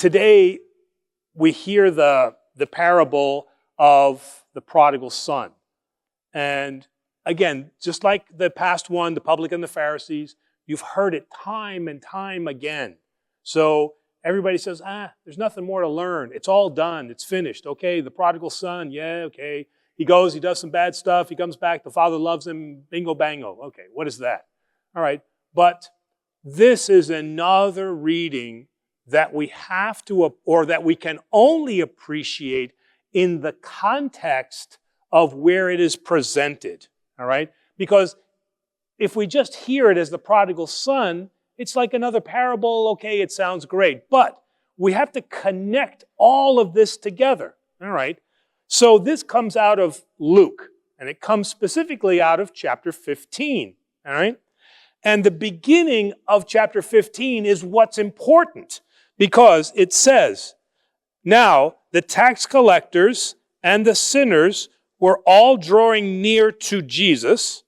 today we hear the parable of the prodigal son. And again, just like the past one, the publican and the Pharisees, you've heard it time and time again. So everybody says, there's nothing more to learn. It's all done. It's finished. Okay, the prodigal son, yeah, okay. He goes, he does some bad stuff. He comes back. The father loves him. Bingo, bango. Okay, what is that? All right, but this is another reading that we have to, or that we can only appreciate in the context of where it is presented, all right? Because if we just hear it as the prodigal son, it's like another parable. Okay, it sounds great, but we have to connect all of this together, all right? So this comes out of Luke, and it comes specifically out of chapter 15, all right? And the beginning of chapter 15 is what's important, because it says, "Now the tax collectors and the sinners were all drawing near to Jesus,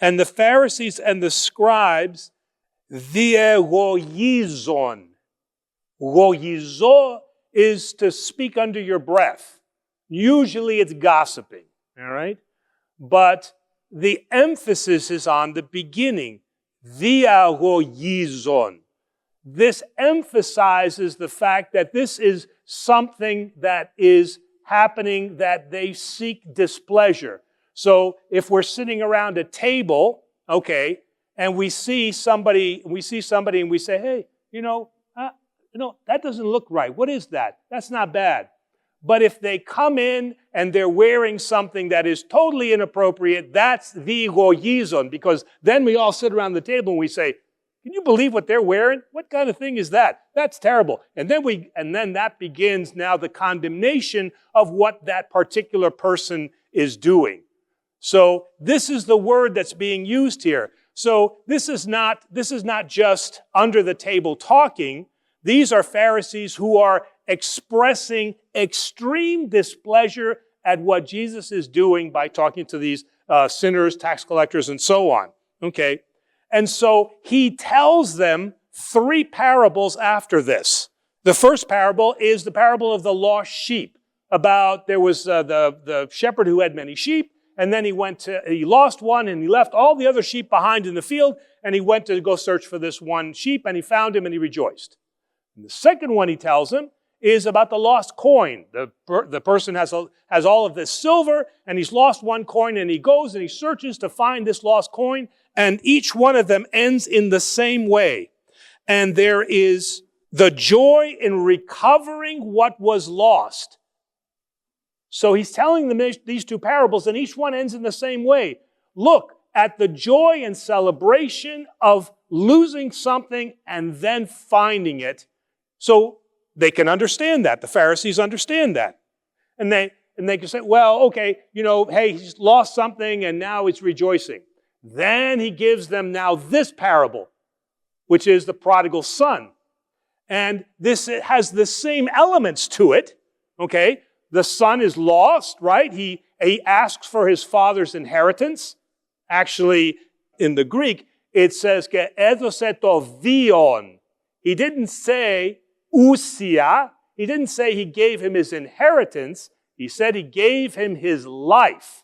and the Pharisees and the scribes diagoizon." Goizo is to speak under your breath. Usually it's gossiping, all right? But the emphasis is on the beginning. Diagoizon. This emphasizes the fact that this is something that is happening, that they seek displeasure. So if we're sitting around a table, okay, and we see somebody and we say, hey, that doesn't look right. What is that? That's not bad. But if they come in and they're wearing something that is totally inappropriate, that's diagoizon, because then we all sit around the table and we say, can you believe what they're wearing? What kind of thing is that? That's terrible. And then that begins now the condemnation of what that particular person is doing. So this is the word that's being used here. So this is not just under the table talking. These are Pharisees who are expressing extreme displeasure at what Jesus is doing by talking to these sinners, tax collectors, and so on. Okay? And so he tells them 3 parables after this. The first parable is the parable of the lost sheep. There was the shepherd who had many sheep, and then he lost one, and he left all the other sheep behind in the field, and he went to go search for this one sheep, and he found him, and he rejoiced. And the second one he tells him is about the lost coin. The person has all of this silver, and he's lost one coin, and he goes and he searches to find this lost coin, and each one of them ends in the same way. And there is the joy in recovering what was lost. So he's telling them these 2 parables, and each one ends in the same way. Look at the joy and celebration of losing something and then finding it. So they can understand that. The Pharisees understand that. And they can say, well, okay, hey, he's lost something and now it's rejoicing. Then he gives them now this parable, which is the prodigal son. And this has the same elements to it, okay? The son is lost, right? He asks for his father's inheritance. Actually, in the Greek, it says, vion. He didn't say ousia. He didn't say he gave him his inheritance. He said he gave him his life.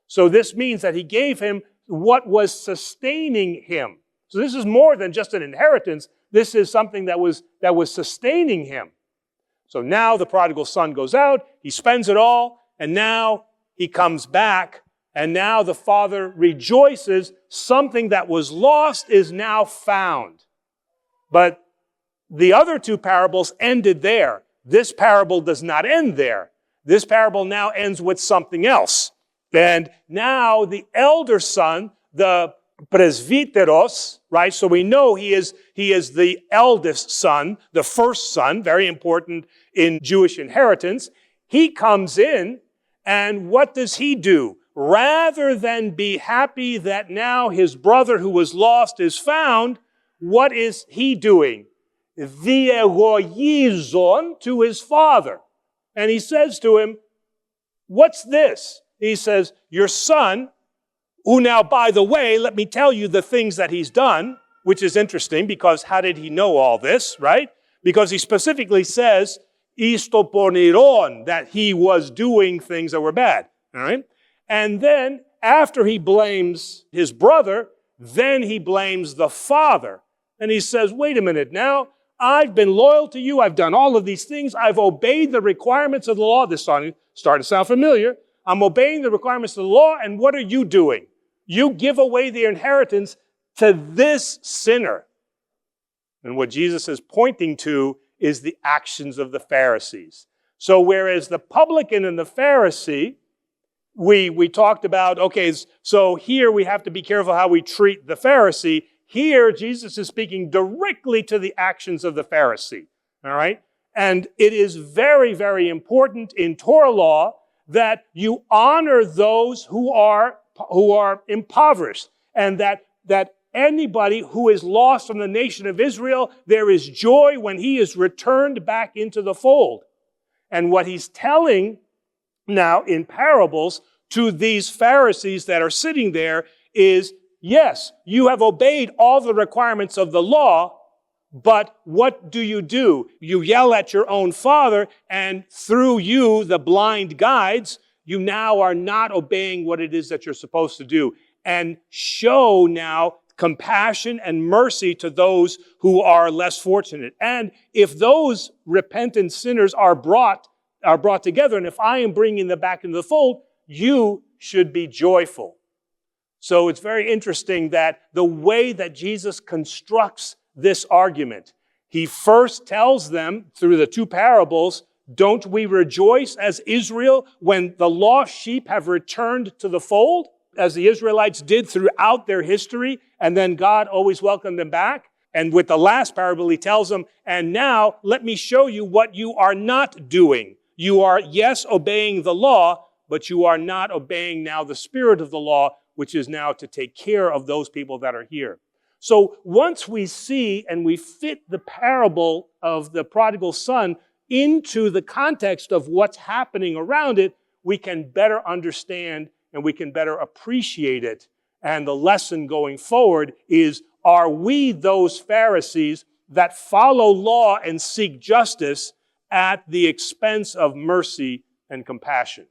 So this means that he gave him what was sustaining him. So this is more than just an inheritance. This is something that was sustaining him. So now the prodigal son goes out, he spends it all, and now he comes back, and now the father rejoices. Something that was lost is now found. But the other 2 parables ended there. This parable does not end there. This parable now ends with something else. And now the elder son, the presbyteros, right? So we know he is the eldest son, the first son, very important in Jewish inheritance. He comes in, and what does he do? Rather than be happy that now his brother who was lost is found, what is he doing? Diagoizon to his father. And he says to him, what's this? He says, your son, who now, by the way, let me tell you the things that he's done, which is interesting because how did he know all this, right? because he specifically says, isto poniron, that he was doing things that were bad. All right? And then, after he blames his brother, then he blames the father. And he says, wait a minute now, I've been loyal to you, I've done all of these things, I've obeyed the requirements of the law. This started to sound familiar. I'm obeying the requirements of the law, and what are you doing? You give away the inheritance to this sinner. And what Jesus is pointing to is the actions of the Pharisees. So whereas the publican and the Pharisee, we talked about, okay, so here we have to be careful how we treat the Pharisee. Here, Jesus is speaking directly to the actions of the Pharisee, all right? And it is very, very important in Torah law that you honor those who are impoverished, and that anybody who is lost from the nation of Israel, there is joy when he is returned back into the fold. And what he's telling now in parables to these Pharisees that are sitting there is, yes, you have obeyed all the requirements of the law, but what do? You yell at your own father, and through you, the blind guides, you now are not obeying what it is that you're supposed to do. And show now compassion and mercy to those who are less fortunate. And if those repentant sinners are brought together, and if I am bringing them back into the fold, you should be joyful. So it's very interesting that the way that Jesus constructs this argument, he first tells them through the two parables, don't we rejoice as Israel when the lost sheep have returned to the fold, as the Israelites did throughout their history, and then God always welcomed them back? And with the last parable, he tells them, and now let me show you what you are not doing. You are, yes, obeying the law, but you are not obeying now the spirit of the law, which is now to take care of those people that are here. So once we see and we fit the parable of the prodigal son into the context of what's happening around it, we can better understand and we can better appreciate it. And the lesson going forward is, are we those Pharisees that follow law and seek justice at the expense of mercy and compassion?